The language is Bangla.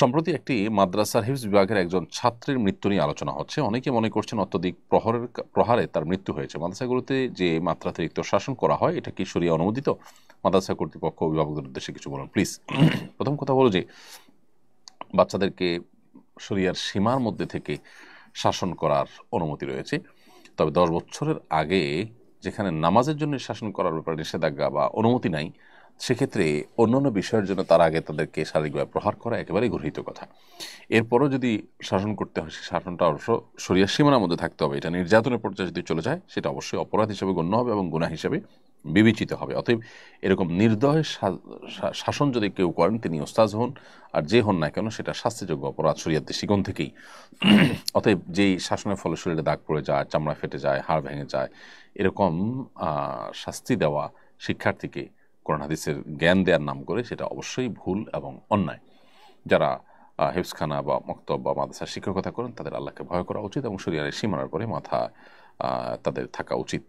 সম্প্রতি একটি মাদ্রাসার হিফজ বিভাগের একজন ছাত্রের মৃত্যু নিয়ে আলোচনা হচ্ছে। অনেকে মনে করছেন অত্যধিক প্রহারে তার মৃত্যু হয়েছে। মাদ্রাসাগুলোতে যে মাত্রাতিরিক্ত শাসন করা হয় এটা কি শরিয়া অনুমোদিত? মাদ্রাসা কর্তৃপক্ষ অভিভাবকদের উদ্দেশ্যে কিছু বলুন প্লিজ। প্রথম কথা হলো যে বাচ্চাদেরকে শরিয়ার সীমার মধ্যে থেকে শাসন করার অনুমতি রয়েছে, তবে 10 বছরের আগে যেখানে নামাজের জন্য শাসন করার ব্যাপারে নিষেধাজ্ঞা বা অনুমতি নাই, সেক্ষেত্রে অন্যান্য বিষয়ের জন্য তার আগে তাদেরকে শারীরিকভাবে প্রহার করা একেবারেই গর্হিত কথা। এরপরও যদি শাসন করতে হয়, সেই শাসনটা অবশ্য শরিয়ার সীমানার মধ্যে থাকতে হবে। এটা নির্যাতনের পর্যায়ে যদি চলে যায় সেটা অবশ্যই অপরাধ হিসেবে গণ্য হবে এবং গুনাহ হিসেবে বিবেচিত হবে। অতএব এরকম নির্দয় শাসন যদি কেউ করেন, তিনি ওস্তাজ হন আর যে হন না কেন, সেটা শাস্তিযোগ্য অপরাধ শরিয়ার দৃষ্টিকোণ থেকেই। অতএব যেই শাসনের ফলে শরীরে দাগ পড়ে যায়, চামড়া ফেটে যায়, হাড় ভেঙে যায়, এরকম শাস্তি দেওয়া শিক্ষার্থীকে কোরআন হাদিসের জ্ঞান দেওয়ার নাম করে, সেটা অবশ্যই ভুল এবং অন্যায়। যারা হেফজখানা বা মক্তব বা মাদ্রাসার শিক্ষকতা করেন তাদের আল্লাহকে ভয় করা উচিত এবং শরিয়ার সীমানার পরে মাথা তাদের থাকা উচিত।